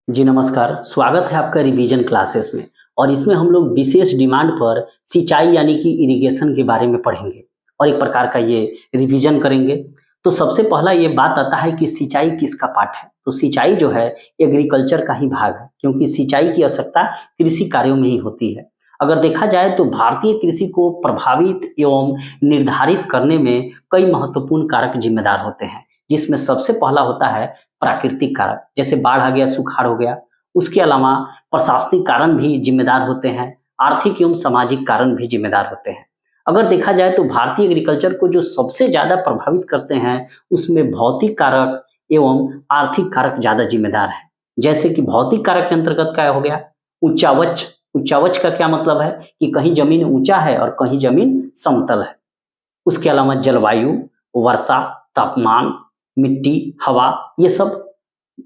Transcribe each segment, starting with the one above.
जी नमस्कार, स्वागत है आपका रिवीजन क्लासेस में। और इसमें हम लोग विशेष डिमांड पर सिंचाई यानी कि इरिगेशन के बारे में पढ़ेंगे और एक प्रकार का ये रिवीजन करेंगे। तो सबसे पहला ये बात आता है कि सिंचाई किसका पार्ट है। तो सिंचाई जो है एग्रीकल्चर का ही भाग है, क्योंकि सिंचाई की आवश्यकता कृषि कार्यों में ही होती है। अगर देखा जाए तो भारतीय कृषि को प्रभावित एवं निर्धारित करने में कई महत्वपूर्ण कारक जिम्मेदार होते हैं, जिसमें सबसे पहला होता है प्राकृतिक कारक, जैसे बाढ़ आ गया, सुखाड़ हो गया। उसके अलावा प्रशासनिक कारण भी जिम्मेदार होते हैं, आर्थिक एवं सामाजिक कारण भी जिम्मेदार होते हैं। अगर देखा जाए तो भारतीय एग्रीकल्चर को जो सबसे ज़्यादा प्रभावित करते हैं, उसमें भौतिक कारक एवं आर्थिक कारक ज़्यादा जिम्मेदार हैं। जैसे कि भौतिक कारक के अंतर्गत क्या हो गया? उच्चावच। उच्चावच का क्या मतलब है कि कहीं ज़मीन ऊँचा है और कहीं ज़मीन समतल है। उसके अलावा जलवायु, वर्षा, तापमान, मिट्टी, हवा, ये सब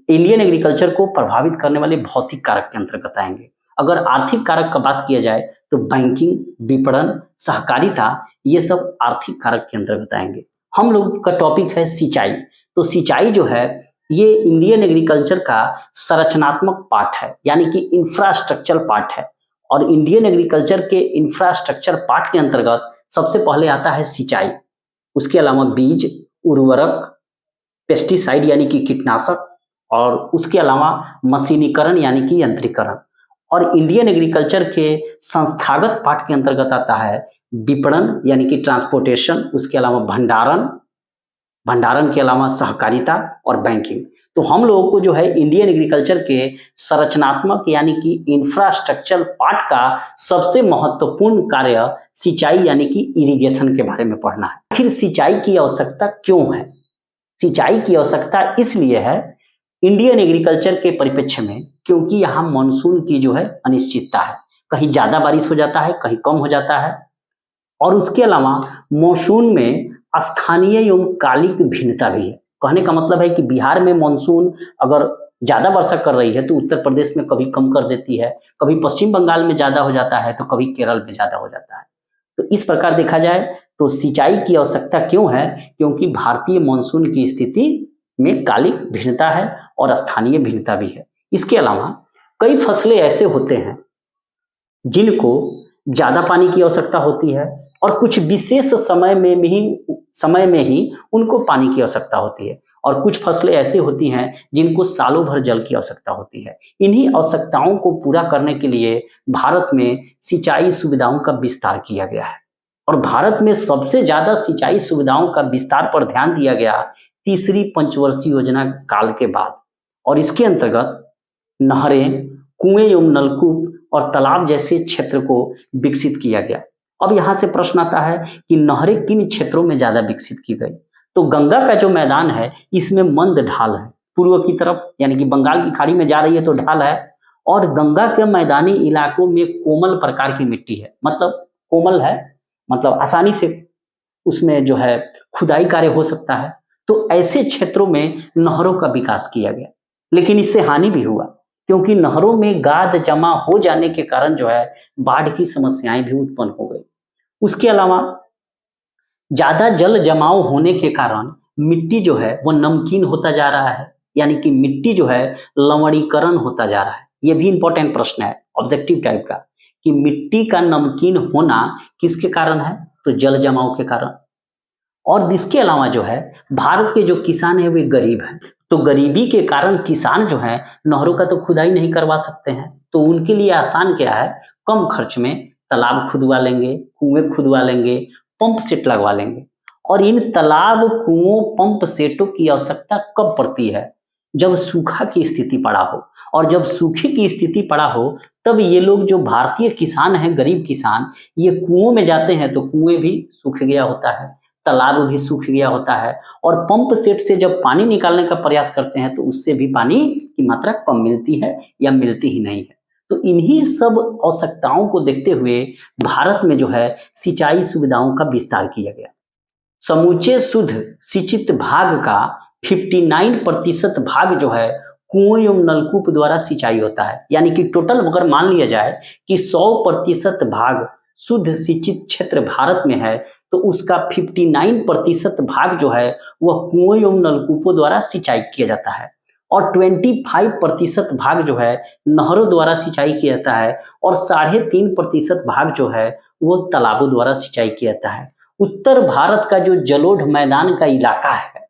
इंडियन एग्रीकल्चर को प्रभावित करने वाले भौतिक कारक के अंतर्गत आएंगे। अगर आर्थिक कारक का बात किया जाए तो बैंकिंग, विपणन, सहकारिता, ये सब आर्थिक कारक के अंतर्गत आएंगे। हम लोग का टॉपिक है सिंचाई। तो सिंचाई जो है ये इंडियन एग्रीकल्चर का संरचनात्मक पार्ट है, यानी कि इंफ्रास्ट्रक्चर पार्ट है। और इंडियन एग्रीकल्चर के इंफ्रास्ट्रक्चर पार्ट के अंतर्गत सबसे पहले आता है सिंचाई। उसके अलावा बीज, उर्वरक, पेस्टिसाइड यानी कि कीटनाशक, और उसके अलावा मशीनीकरण यानी कि यंत्रीकरण। और इंडियन एग्रीकल्चर के संस्थागत पार्ट के अंतर्गत आता है विपणन यानी कि ट्रांसपोर्टेशन, उसके अलावा भंडारण, भंडारण के अलावा सहकारिता और बैंकिंग। तो हम लोगों को जो है इंडियन एग्रीकल्चर के संरचनात्मक यानी कि इंफ्रास्ट्रक्चर पार्ट का सबसे महत्वपूर्ण कार्य सिंचाई यानी कि इरिगेशन के बारे में पढ़ना है। आखिर सिंचाई की आवश्यकता क्यों है? सिंचाई की आवश्यकता इसलिए है इंडियन एग्रीकल्चर के परिप्रेक्ष्य में, क्योंकि यहाँ मानसून की जो है अनिश्चितता है। कहीं ज़्यादा बारिश हो जाता है, कहीं कम हो जाता है। और उसके अलावा मानसून में स्थानीय एवं कालिक भिन्नता भी है। कहने का मतलब है कि बिहार में मानसून अगर ज़्यादा वर्षा कर रही है तो उत्तर प्रदेश में कभी कम कर देती है, कभी पश्चिम बंगाल में ज़्यादा हो जाता है तो कभी केरल में ज़्यादा हो जाता है। तो इस प्रकार देखा जाए तो सिंचाई की आवश्यकता क्यों है? क्योंकि भारतीय मानसून की स्थिति में कालिक भिन्नता है और स्थानीय भिन्नता भी है। इसके अलावा कई फसलें ऐसे होते हैं जिनको ज़्यादा पानी की आवश्यकता होती है और कुछ विशेष समय में ही उनको पानी की आवश्यकता होती है। और कुछ फसलें ऐसी होती हैं जिनको सालों भर जल की आवश्यकता होती है। इन्हीं आवश्यकताओं को पूरा करने के लिए भारत में सिंचाई सुविधाओं का विस्तार किया गया है। और भारत में सबसे ज़्यादा सिंचाई सुविधाओं का विस्तार पर ध्यान दिया गया तीसरी पंचवर्षीय योजना काल के बाद। और इसके अंतर्गत नहरें, कुएं एवं नलकूप और तालाब जैसे क्षेत्र को विकसित किया गया। अब यहाँ से प्रश्न आता है कि नहरें किन क्षेत्रों में ज़्यादा विकसित की गई? तो गंगा का जो मैदान है इसमें मंद ढाल है, पूर्व की तरफ यानी कि बंगाल की खाड़ी में जा रही है तो ढाल है। और गंगा के मैदानी इलाकों में कोमल प्रकार की मिट्टी है, मतलब कोमल है, मतलब आसानी से उसमें जो है खुदाई कार्य हो सकता है। तो ऐसे क्षेत्रों में नहरों का विकास किया गया। लेकिन इससे हानि भी हुआ, क्योंकि नहरों में गाद जमा हो जाने के कारण जो है बाढ़ की समस्याएं भी उत्पन्न हो गई। उसके अलावा ज्यादा जल जमाव होने के कारण मिट्टी जो है वो नमकीन होता जा रहा है, यानी कि मिट्टी जो है लवणीकरण होता जा रहा है। ये भी इंपॉर्टेंट प्रश्न है ऑब्जेक्टिव टाइप का, कि मिट्टी का नमकीन होना किसके कारण है? तो जल जमाव के कारण। और इसके अलावा जो है भारत के जो किसान है वे गरीब हैं। तो गरीबी के कारण किसान जो है नहरों का तो खुदाई नहीं करवा सकते हैं। तो उनके लिए आसान क्या है? कम खर्च में तालाब खुदवा लेंगे, कुएं खुदवा लेंगे, पंप सेट लगवा लेंगे। और इन तालाब, कुओं, पंप सेटों की आवश्यकता कब पड़ती है? जब सूखा की स्थिति पड़ा हो। और जब सूखे की स्थिति पड़ा हो तब ये लोग जो भारतीय किसान हैं, गरीब किसान, ये कुओं में जाते हैं तो कुएं भी सूख गया होता है, तालाब भी सूख गया होता है। और पंप सेट से जब पानी निकालने का प्रयास करते हैं तो उससे भी पानी की मात्रा कम मिलती है या मिलती ही नहीं है। तो इन्हीं सब आवश्यकताओं को देखते हुए भारत में जो है सिंचाई सुविधाओं का विस्तार किया गया। समूचे शुद्ध सिंचित भाग का 59% भाग जो है कुओं एवं नलकूप द्वारा सिंचाई होता है। यानी कि टोटल अगर मान लिया जाए कि 100% भाग शुद्ध सिंचित क्षेत्र भारत में है, तो उसका 59% भाग जो है वह कुओं एवं नलकूपों द्वारा सिंचाई किया जाता है। और 25% भाग जो है नहरों द्वारा सिंचाई किया जाता है और 3.5% भाग जो है वो तालाबों द्वारा सिंचाई किया जाता है। उत्तर भारत का जो जलोढ़ मैदान का इलाका है,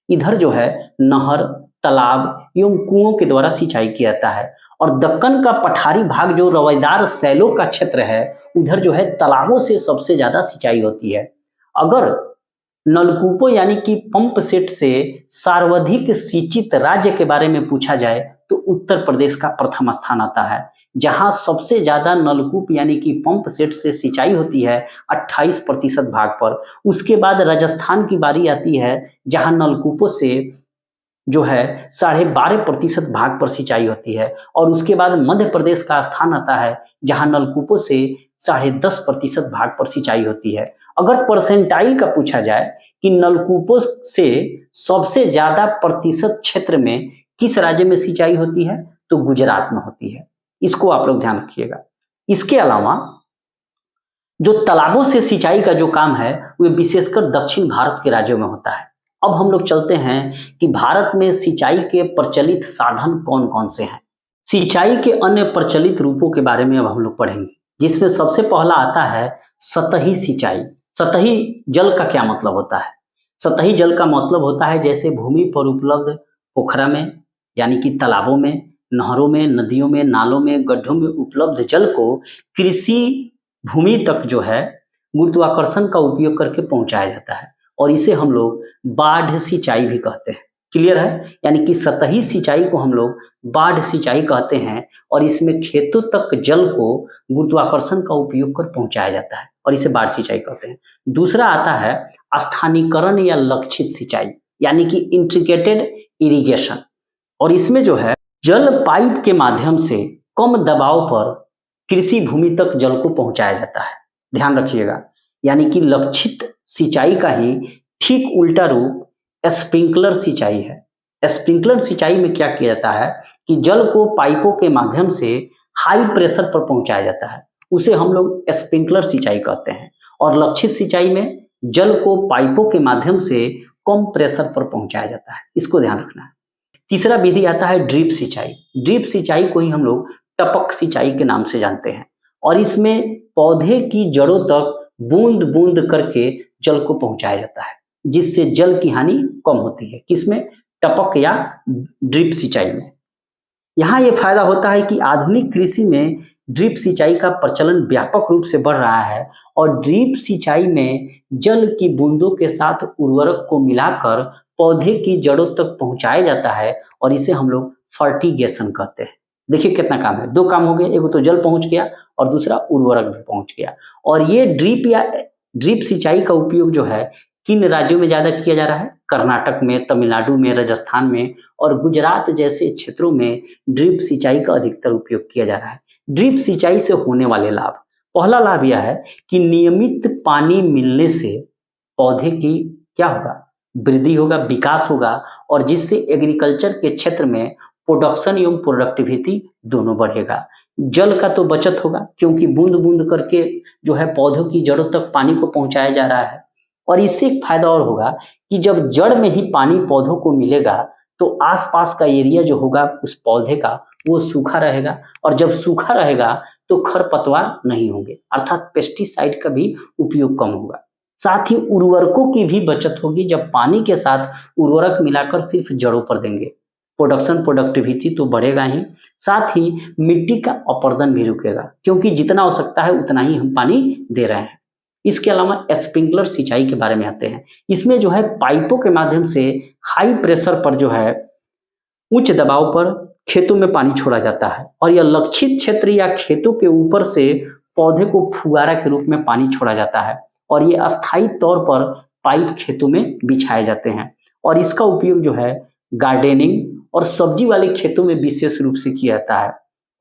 इधर जो है नहर, तालाब एवं कुओं के द्वारा सिंचाई किया जाता है और दक्कन का पठारी भाग जो रवेदार सैलों का क्षेत्र है, उधर जो है तालाबों से सबसे ज्यादा सिंचाई होती है। अगर नलकूपों यानी कि पंप सेट से सर्वाधिक सिंचित राज्य के बारे में पूछा जाए तो उत्तर प्रदेश का प्रथम स्थान आता है, जहां सबसे ज्यादा नलकूप यानी कि पंप सेट से सिंचाई होती है 28% भाग पर। उसके बाद राजस्थान की बारी आती है, जहां नलकूपों से जो है 12.5% भाग पर सिंचाई होती है और उसके बाद मध्य प्रदेश का स्थान आता है, जहां नलकूपों से 10.5% भाग पर सिंचाई होती है। अगर परसेंटाइल का पूछा जाए कि नलकूपों से सबसे ज्यादा प्रतिशत क्षेत्र में किस राज्य में सिंचाई होती है, तो गुजरात में होती है। इसको आप लोग ध्यान रखिएगा। इसके अलावा जो तालाबों से सिंचाई का जो काम है वो विशेषकर दक्षिण भारत के राज्यों में होता है। अब हम लोग चलते हैं कि भारत में सिंचाई के प्रचलित साधन कौन कौन से हैं। सिंचाई के अन्य प्रचलित रूपों के बारे में अब हम लोग पढ़ेंगे, जिसमें सबसे पहला आता है सतही सिंचाई। सतही जल का क्या मतलब होता है? सतही जल का मतलब होता है जैसे भूमि पर उपलब्ध पोखरा में यानी कि तालाबों में, नहरों में, नदियों में, नालों में, गड्ढों में उपलब्ध जल को कृषि भूमि तक जो है गुरुत्वाकर्षण का उपयोग करके पहुंचाया जाता है और इसे हम लोग बाढ़ सिंचाई भी कहते हैं। क्लियर है? यानी कि सतही सिंचाई को हम लोग बाढ़ सिंचाई कहते हैं और इसमें खेतों तक जल को गुरुत्वाकर्षण का उपयोग कर पहुंचाया जाता है और इसे बाढ़ सिंचाई कहते हैं। दूसरा आता है स्थानीकरण या लक्षित सिंचाई यानी कि इंट्रीग्रेटेड इरिगेशन और इसमें जो है जल पाइप के माध्यम से कम दबाव पर कृषि भूमि तक जल को पहुंचाया जाता है। ध्यान रखिएगा, यानी कि लक्षित सिंचाई का ही ठीक उल्टा रूप स्प्रिंकलर सिंचाई है। स्प्रिंकलर सिंचाई में क्या किया जाता है कि जल को पाइपों के माध्यम से हाई प्रेशर पर पहुंचाया जाता है, उसे हम लोग स्प्रिंकलर सिंचाई कहते हैं। और लक्षित सिंचाई में जल को पाइपों के माध्यम से कम प्रेशर पर पहुंचाया जाता है। इसको ध्यान रखना है। तीसरा विधि आता है ड्रिप सिंचाई। ड्रिप सिंचाई को ही हम लोग टपक सिंचाई के नाम से जानते हैं और इसमें पौधे की जड़ों तक बूंद बूंद करके जल को पहुंचाया जाता है, जिससे जल की हानि कम होती है। किसमें? टपक या ड्रिप सिंचाई में। यहाँ ये फायदा होता है कि आधुनिक कृषि में ड्रिप सिंचाई का प्रचलन व्यापक रूप से बढ़ रहा है और ड्रिप सिंचाई में जल की बूंदों के साथ उर्वरक को मिलाकर पौधे की जड़ों तक पहुंचाया जाता है और इसे हम लोग फर्टिगेशन कहते हैं। देखिए कितना काम है, दो काम हो गए, एक तो जल पहुंच गया और दूसरा उर्वरक भी पहुंच गया। और ये ड्रिप सिंचाई का उपयोग जो है किन राज्यों में ज्यादा किया जा रहा है? कर्नाटक में, तमिलनाडु में, राजस्थान में और गुजरात जैसे क्षेत्रों में ड्रिप सिंचाई का अधिकतर उपयोग किया जा रहा है। ड्रिप सिंचाई से होने वाले लाभ, पहला लाभ यह है कि नियमित पानी मिलने से पौधे की क्या होगा? वृद्धि होगा, विकास होगा और जिससे एग्रीकल्चर के क्षेत्र में प्रोडक्शन एवं प्रोडक्टिविटी दोनों बढ़ेगा। जल का तो बचत होगा क्योंकि बूंद बूंद करके जो है पौधों की जड़ों तक पानी को पहुंचाया जा रहा है और इससे एक फायदा और होगा कि जब जड़ में ही पानी पौधों को मिलेगा तो आसपास का एरिया जो होगा उस पौधे का वो सूखा रहेगा और जब सूखा रहेगा तो खरपतवार नहीं होंगे, अर्थात पेस्टिसाइड का भी उपयोग कम होगा। साथ ही उर्वरकों की भी बचत होगी, जब पानी के साथ उर्वरक मिलाकर सिर्फ जड़ों पर देंगे प्रोडक्शन प्रोडक्टिविटी तो बढ़ेगा ही, साथ ही मिट्टी का अपरदन भी रुकेगा क्योंकि जितना हो सकता है उतना ही हम पानी दे रहे हैं। इसके अलावा स्प्रिंकलर सिंचाई के बारे में आते हैं। इसमें जो है पाइपों के माध्यम से हाई प्रेशर पर जो है उच्च दबाव पर खेतों में पानी छोड़ा जाता है और यह लक्षित क्षेत्र या खेतों के ऊपर से पौधे को फुहारा के रूप में पानी छोड़ा जाता है और ये अस्थायी तौर पर पाइप खेतों में बिछाए जाते हैं और इसका उपयोग जो है गार्डनिंग और सब्जी वाले खेतों में विशेष रूप से किया जाता है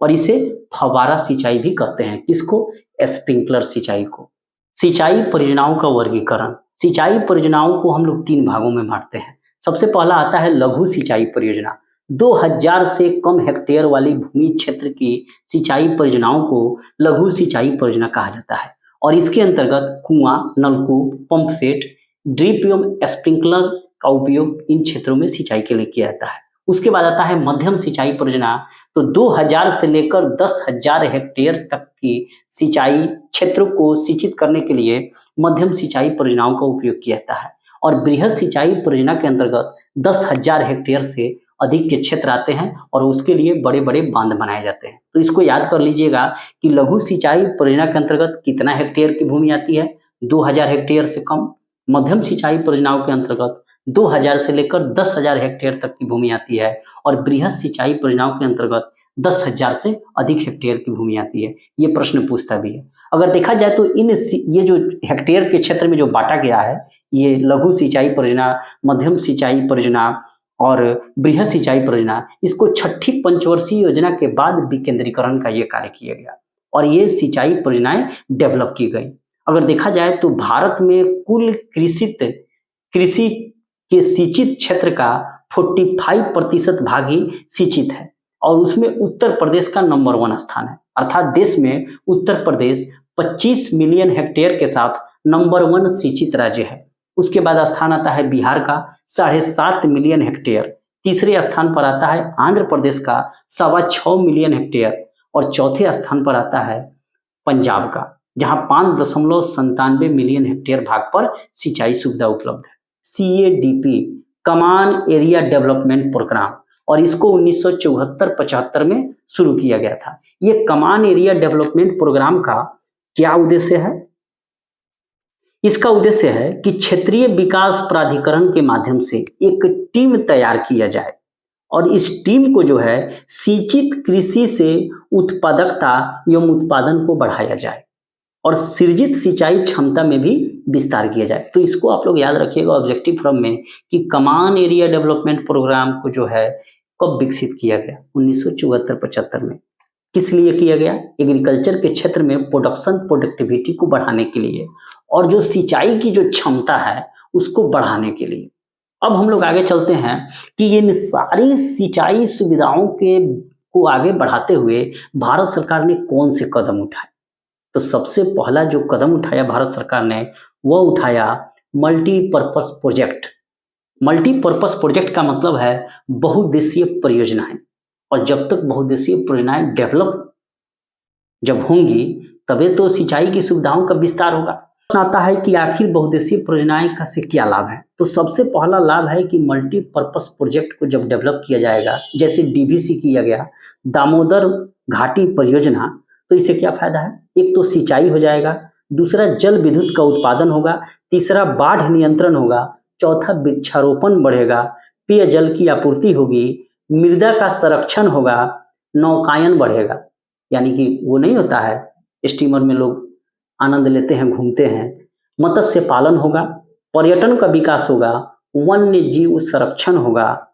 और इसे फव्वारा सिंचाई भी कहते हैं। किसको? स्प्रिंकलर सिंचाई को। सिंचाई परियोजनाओं का वर्गीकरण। सिंचाई परियोजनाओं को हम लोग 3 भागों में बांटते हैं। सबसे पहला आता है लघु सिंचाई परियोजना। 2000 से कम हेक्टेयर वाली भूमि क्षेत्र की सिंचाई परियोजनाओं को लघु सिंचाई परियोजना कहा जाता है और इसके अंतर्गत कुआं, नलकूप, पंप सेट, ड्रिप एवं स्प्रिंकलर का उपयोग इन क्षेत्रों में सिंचाई के लिए किया जाता है उसके बाद आता है मध्यम सिंचाई परियोजना। तो 2000 से लेकर 10,000 हेक्टेयर तक की सिंचाई क्षेत्र को सिंचित करने के लिए मध्यम सिंचाई परियोजनाओं का उपयोग किया जाता है। और बृहद सिंचाई परियोजना के अंतर्गत 10,000 हेक्टेयर से अधिक के क्षेत्र आते हैं और उसके लिए बड़े-बड़े बांध बनाए जाते हैं। तो इसको याद कर लीजिएगा कि लघु सिंचाई परियोजना के अंतर्गत कितना हेक्टेयर की भूमि आती है, 2000 हेक्टेयर से कम। मध्यम सिंचाई परियोजनाओं के अंतर्गत 2000 से लेकर 10,000 हेक्टेयर तक की भूमि आती है और बृहद सिंचाई परियोजनाओं के अंतर्गत 10,000 से अधिक हेक्टेयर की भूमि आती है। ये प्रश्न पूछता भी है। अगर देखा जाए तो ये जो हेक्टेयर के क्षेत्र में जो बांटा गया है, ये लघु सिंचाई परियोजना, मध्यम सिंचाई परियोजना और बृहद सिंचाई परियोजना, इसको छठी पंचवर्षीय योजना के बाद विकेंद्रीकरण का ये कार्य किया गया और ये सिंचाई परियोजनाएं डेवलप की गई। अगर देखा जाए तो भारत में कुल कृषि के सिंचित क्षेत्र का 45% भाग ही सिंचित है और उसमें उत्तर प्रदेश का नंबर 1 स्थान है। अर्थात देश में उत्तर प्रदेश 25 मिलियन हेक्टेयर के साथ नंबर 1 सिंचित राज्य है। उसके बाद स्थान आता है बिहार का 7.5 मिलियन हेक्टेयर। तीसरे स्थान पर आता है आंध्र प्रदेश का 6.25 मिलियन हेक्टेयर और चौथे स्थान पर आता है पंजाब का, जहां 5.97 मिलियन हेक्टेयर भाग पर सिंचाई सुविधा उपलब्ध है। CADP कमान एरिया डेवलपमेंट प्रोग्राम, और इसको 1974-75 में शुरू किया गया था। ये कमान एरिया डेवलपमेंट प्रोग्राम का क्या उद्देश्य है? इसका उद्देश्य है कि क्षेत्रीय विकास प्राधिकरण के माध्यम से एक टीम तैयार किया जाए और इस टीम को जो है सिंचित कृषि से उत्पादकता एवं उत्पादन को बढ़ाया जाए और सृजित सिंचाई क्षमता में भी विस्तार किया जाए। तो इसको आप लोग याद रखिएगा ऑब्जेक्टिव फॉर्म में कि कमान एरिया डेवलपमेंट प्रोग्राम को जो है कब विकसित किया गया, 1974-75 में। किस लिए किया गया? एग्रीकल्चर के क्षेत्र में प्रोडक्टिविटी को बढ़ाने के लिए और जो सिंचाई की जो क्षमता है उसको बढ़ाने के लिए। अब हम लोग आगे चलते हैं कि इन सारी सिंचाई सुविधाओं को आगे बढ़ाते हुए भारत सरकार ने कौन से कदम उठाए। तो सबसे पहला जो कदम उठाया भारत सरकार ने वो उठाया मल्टीपर्पस प्रोजेक्ट। मल्टीपर्पस प्रोजेक्ट का मतलब है बहुउद्देशीय परियोजनाएं, और जब तक बहुउद्देशीय परियोजनाएं डेवलप जब होंगी तभी तो सिंचाई की सुविधाओं का विस्तार होगा। प्रश्न आता है कि आखिर बहुउद्देशीय परियोजनाएं का से क्या लाभ है। तो सबसे पहला लाभ है कि मल्टीपर्पस प्रोजेक्ट को जब डेवलप किया जाएगा, जैसे DVC किया गया, दामोदर घाटी परियोजना, तो इससे क्या फायदा है? एक तो सिंचाई हो जाएगा, दूसरा जल विद्युत का उत्पादन होगा, तीसरा बाढ़ नियंत्रण होगा, चौथा वृक्षारोपण बढ़ेगा, पेयजल की आपूर्ति होगी, मृदा का संरक्षण होगा, नौकायन बढ़ेगा, यानी कि वो नहीं होता है स्टीमर में लोग आनंद लेते हैं, घूमते हैं, मत्स्य पालन होगा, पर्यटन का विकास होगा, वन्य जीव संरक्षण होगा।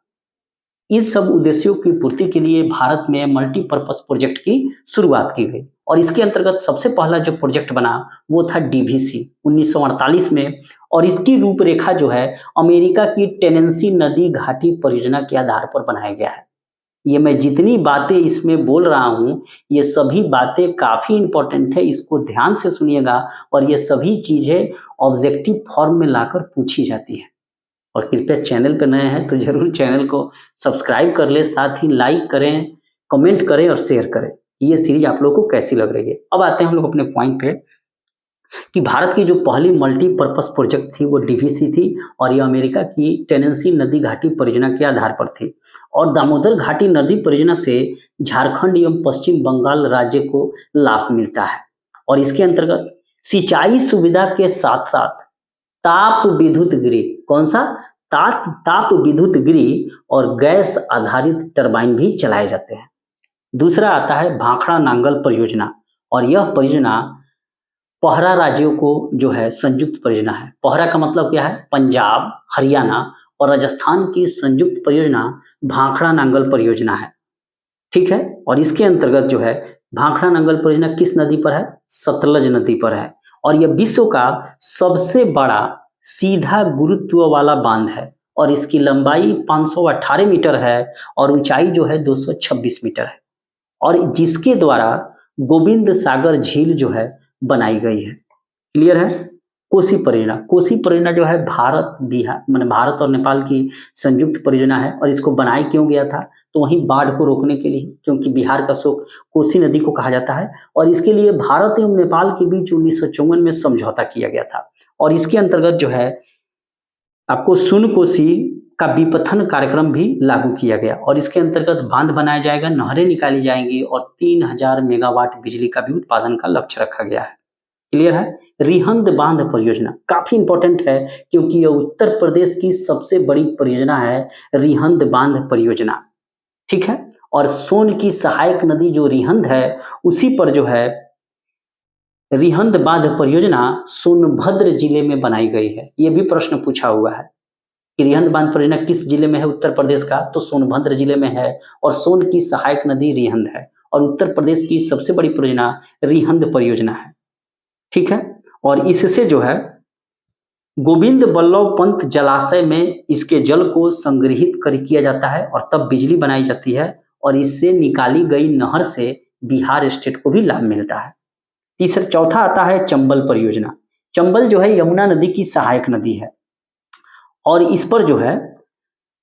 इन सब उद्देश्यों की पूर्ति के लिए भारत में मल्टीपर्पस प्रोजेक्ट की शुरुआत की गई और इसके अंतर्गत सबसे पहला जो प्रोजेक्ट बना वो था DVC 1948 में, और इसकी रूपरेखा जो है अमेरिका की टेनेंसी नदी घाटी परियोजना के आधार पर बनाया गया है। ये मैं जितनी बातें इसमें बोल रहा हूँ ये सभी बातें काफ़ी इंपॉर्टेंट है, इसको ध्यान से सुनिएगा और ये सभी चीज़ें ऑब्जेक्टिव फॉर्म में लाकर पूछी जाती है। और कृपया चैनल पर नए हैं तो जरूर चैनल को सब्सक्राइब कर ले, साथ ही लाइक करें, कमेंट करें और शेयर करें। ये सीरीज आप लोगों को कैसी लग रही है। अब आते हैं हम लोग अपने पॉइंट पे कि भारत की जो पहली मल्टीपर्पस प्रोजेक्ट थी वो DVC थी और ये अमेरिका की टेनेंसी नदी घाटी परियोजना के आधार पर थी और दामोदर घाटी नदी परियोजना से झारखंड एवं पश्चिम बंगाल राज्य को लाभ मिलता है और इसके अंतर्गत सिंचाई सुविधा के साथ साथ ताप विद्युत गृह, कौन सा? ताप विद्युत गृह और गैस आधारित टरबाइन भी चलाए जाते हैं। दूसरा आता है भाखड़ा नांगल परियोजना और यह परियोजना पहरा राज्यों को जो है संयुक्त परियोजना है। पहरा का मतलब क्या है? पंजाब, हरियाणा और राजस्थान की संयुक्त परियोजना भाखड़ा नांगल परियोजना है, ठीक है। और इसके अंतर्गत जो है भाखड़ा नांगल परियोजना किस नदी पर है? सतलज नदी पर है और यह विश्व का सबसे बड़ा सीधा गुरुत्व वाला बांध है और इसकी लंबाई 518 मीटर है और ऊंचाई जो है 226 मीटर है और जिसके द्वारा गोविंद सागर झील जो है बनाई गई है। क्लियर है? कोसी परियोजना जो है भारत बिहार माने भारत और नेपाल की संयुक्त परियोजना है और इसको बनाया क्यों गया था? तो वहीं बाढ़ को रोकने के लिए, क्योंकि बिहार का शोक कोसी नदी को कहा जाता है और इसके लिए भारत एवं नेपाल के बीच 1954 में समझौता किया गया था और इसके अंतर्गत जो है आपको सुन कोसी का विपथन कार्यक्रम भी लागू किया गया और इसके अंतर्गत बांध बनाया जाएगा, नहरें निकाली जाएंगी और 3000 मेगावाट बिजली का भी उत्पादन का लक्ष्य रखा गया है। क्लियर है? रिहंद बांध परियोजना काफी इंपॉर्टेंट है क्योंकि यह उत्तर प्रदेश की सबसे बड़ी परियोजना है, रिहंद बांध परियोजना। ठीक है? और सोन की सहायक नदी जो रिहंद है उसी पर जो है रिहंद बांध परियोजना सोनभद्र जिले में बनाई गई है। यह भी प्रश्न पूछा हुआ है कि रिहंद बांध परियोजना किस जिले में है उत्तर प्रदेश का? तो सोनभद्र जिले में है और सोन की सहायक नदी रिहंद है और उत्तर प्रदेश की सबसे बड़ी परियोजना रिहंद परियोजना है। ठीक है? और इससे जो है गोविंद बल्लभ पंत जलाशय में इसके जल को संग्रहित कर किया जाता है और तब बिजली बनाई जाती है और इससे निकाली गई नहर से बिहार स्टेट को भी लाभ मिलता है। चौथा आता है चंबल परियोजना। चंबल जो है यमुना नदी की सहायक नदी है और इस पर जो है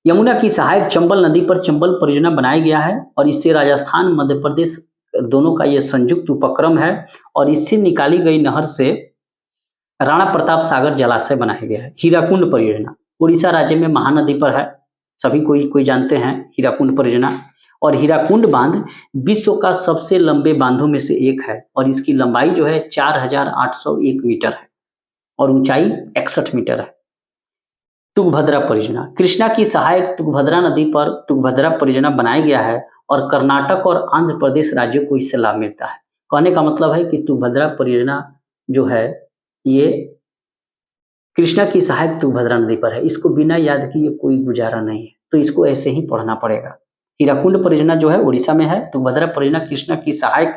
यमुना की सहायक चंबल नदी पर चंबल परियोजना बनाया गया है और इससे राजस्थान मध्य प्रदेश दोनों का यह संयुक्त उपक्रम है और इससे निकाली गई नहर से राणा प्रताप सागर जलाशय बनाया गया है। हीराकुंड परियोजना उड़ीसा राज्य में महानदी पर है, सभी कोई जानते हैं हीराकुंड परियोजना। और हीराकुंड बांध विश्व का सबसे लंबे बांधों में से एक है और इसकी लंबाई जो है 4801 मीटर है और ऊंचाई 61 मीटर है। तुंगभद्रा परियोजना कृष्णा की सहायक तुंगभद्रा नदी पर तुंगभद्रा परियोजना बनाया गया है और कर्नाटक और आंध्र प्रदेश राज्यों को इससे लाभ मिलता है। कहने का मतलब है कि तुंगभद्रा परियोजना जो है ये कृष्णा की सहायक तुंगभद्रा नदी पर है। इसको बिना याद किए कोई गुजारा नहीं है, तो इसको ऐसे ही पढ़ना पड़ेगा। हीराकुंड परियोजना जो है उड़ीसा में है, तुंगभद्रा परियोजना कृष्णा की सहायक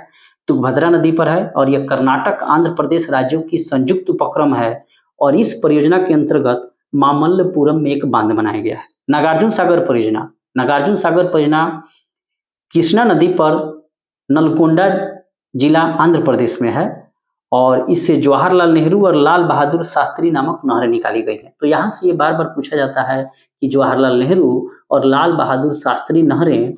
तुंगभद्रा नदी पर है और यह कर्नाटक आंध्र प्रदेश राज्यों की संयुक्त उपक्रम है और इस परियोजना के अंतर्गत मामल्लपुरम में एक बांध बनाया गया है। नागार्जुन सागर परियोजना कृष्णा नदी पर नलगोंडा जिला आंध्र प्रदेश में है और इससे जवाहरलाल नेहरू और लाल बहादुर शास्त्री नामक नहरें निकाली गई हैं। तो यहाँ से ये बार बार पूछा जाता है कि जवाहरलाल नेहरू और लाल बहादुर शास्त्री नहरें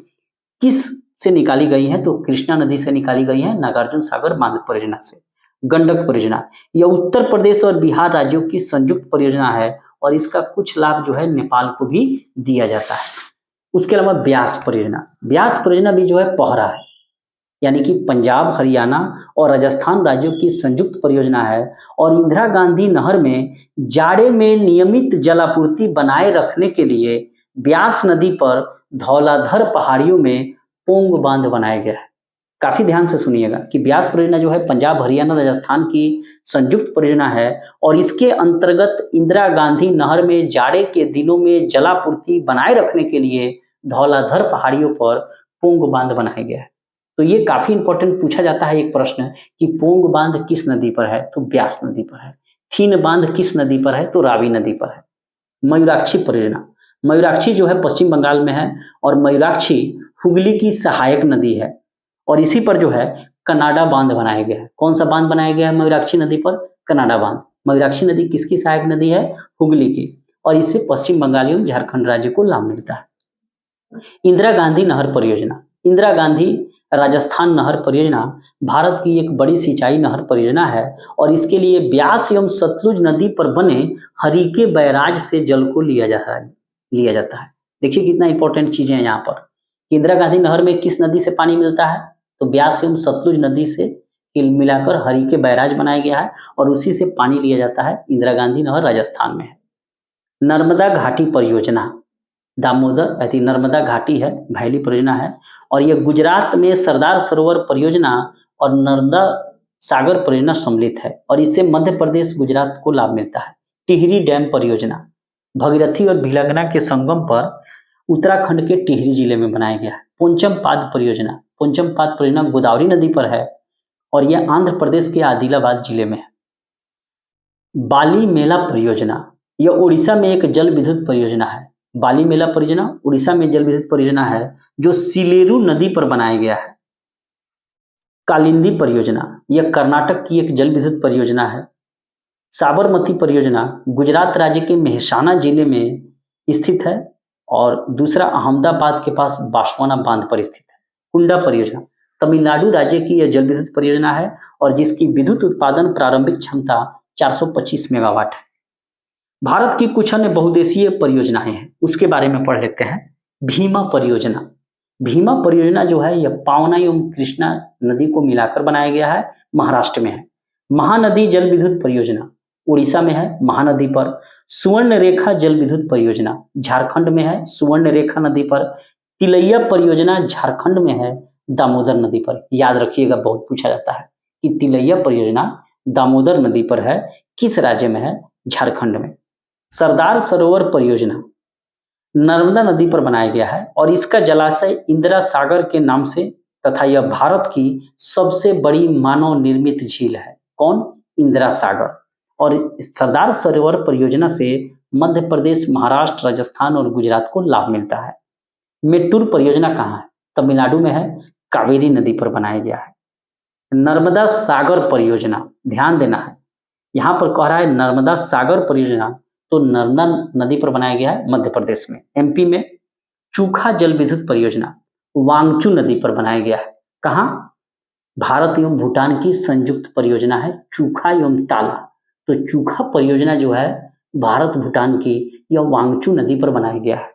किस से निकाली गई हैं? तो कृष्णा नदी से निकाली गई हैं, नागार्जुन सागर बांध परियोजना से। गंडक परियोजना यह उत्तर प्रदेश और बिहार राज्यों की संयुक्त परियोजना है और इसका कुछ लाभ जो है नेपाल को भी दिया जाता है। उसके अलावा ब्यास परियोजना भी जो है पोहरा है, यानी कि पंजाब, हरियाणा और राजस्थान राज्यों की संयुक्त परियोजना है और इंदिरा गांधी नहर में जाड़े में नियमित जलापूर्ति बनाए रखने के लिए ब्यास नदी पर धौलाधर पहाड़ियों में पोंग बांध बनाया गया है। काफी ध्यान से सुनिएगा कि ब्यास परियोजना जो है पंजाब, हरियाणा, राजस्थान की संयुक्त परियोजना है और इसके अंतर्गत इंदिरा गांधी नहर में जाड़े के दिनों में जलापूर्ति बनाए रखने के लिए धौलाधर पहाड़ियों पर पोंग बांध बनाया गया है। तो ये काफी इंपॉर्टेंट पूछा जाता है एक प्रश्न कि पोंग बांध किस नदी पर है? तो ब्यास नदी पर है। थीन बांध किस नदी पर है? तो रावी नदी पर है। मयूराक्षी परियोजना जो है पश्चिम बंगाल में है और मयूराक्षी हुगली की सहायक नदी है और इसी पर जो है कनाडा बांध बनाया गया है। कौन सा बांध बनाया गया है मयूराक्षी नदी पर? कनाडा बांध। मयूराक्षी नदी किसकी सहायक नदी है? हुगली की और इससे पश्चिम बंगाल एवं झारखंड राज्य को लाभ मिलता है। इंदिरा गांधी नहर परियोजना इंदिरा गांधी राजस्थान नहर परियोजना भारत की एक बड़ी सिंचाई नहर परियोजना है और इसके लिए ब्यास एवं सतलुज नदी पर बने हरीके बैराज से जल को लिया जाता है। देखिए कितना इंपॉर्टेंट चीजें हैं यहाँ पर। इंदिरा गांधी नहर में किस नदी से पानी मिलता है? तो ब्यास एवं सतलुज नदी से मिलाकर हरीके बैराज बनाया गया है और उसी से पानी लिया जाता है। इंदिरा गांधी नहर राजस्थान में है। नर्मदा घाटी परियोजना दामोदर नर्मदा घाटी है, भैली परियोजना है और यह गुजरात में सरदार सरोवर परियोजना और नर्मदा सागर परियोजना सम्मिलित है और इससे मध्य प्रदेश, गुजरात को लाभ मिलता है। टिहरी डैम परियोजना भगीरथी और भिलंगना के संगम पर उत्तराखंड के टिहरी जिले में बनाया गया है। पोंचम पाद परियोजना गोदावरी नदी पर है और यह आंध्र प्रदेश के आदिलाबाद जिले में है। बाली मेला परियोजना यह उड़ीसा में एक जल विद्युत परियोजना है। बाली मेला परियोजना उड़ीसा में जल विद्युत परियोजना है जो सिलेरू नदी पर बनाया गया है। कालिंदी परियोजना यह कर्नाटक की एक जल विद्युत परियोजना है साबरमती परियोजना गुजरात राज्य के मेहसाना जिले में स्थित है और दूसरा अहमदाबाद के पास बांसवाड़ा बांध पर स्थित है। कुंडा परियोजना तमिलनाडु राज्य की यह जल विद्युत परियोजना है और जिसकी विद्युत उत्पादन प्रारंभिक क्षमता 425 मेगावाट है। भारत की कुछ अन्य बहुउद्देशीय परियोजनाएं हैं, उसके बारे में पढ़ लेते हैं। भीमा परियोजना, भीमा परियोजना जो है यह पावना एवं कृष्णा नदी को मिलाकर बनाया गया है, महाराष्ट्र में है। महानदी जल विद्युत परियोजना उड़ीसा में है, महानदी पर। सुवर्ण रेखा जल विद्युत परियोजना झारखंड में है, सुवर्ण रेखा नदी पर। तिलैया परियोजना झारखंड में है, दामोदर नदी पर। याद रखिएगा, बहुत पूछा जाता है कि तिलैया परियोजना दामोदर नदी पर है, किस राज्य में है? झारखंड में। सरदार सरोवर परियोजना नर्मदा नदी पर बनाया गया है और इसका जलाशय इंदिरा सागर के नाम से तथा यह भारत की सबसे बड़ी मानव निर्मित झील है। कौन? इंदिरा सागर। और सरदार सरोवर परियोजना से मध्य प्रदेश, महाराष्ट्र, राजस्थान और गुजरात को लाभ मिलता है। मेट्टूर परियोजना कहाँ है? तमिलनाडु में है, कावेरी नदी पर बनाया गया है। नर्मदा सागर परियोजना, ध्यान देना है, यहाँ पर कह रहा है नर्मदा सागर परियोजना, तो नर्मदा नदी पर बनाया गया है मध्य प्रदेश में। एमपी में चूखा जल विद्युत परियोजना वांगचू नदी पर बनाया गया है। कहाँ? भारत एवं भूटान की संयुक्त परियोजना है चूखा एवं ताला। तो चूखा परियोजना जो है भारत भूटान की, यह वांगचू नदी पर बनाया गया है।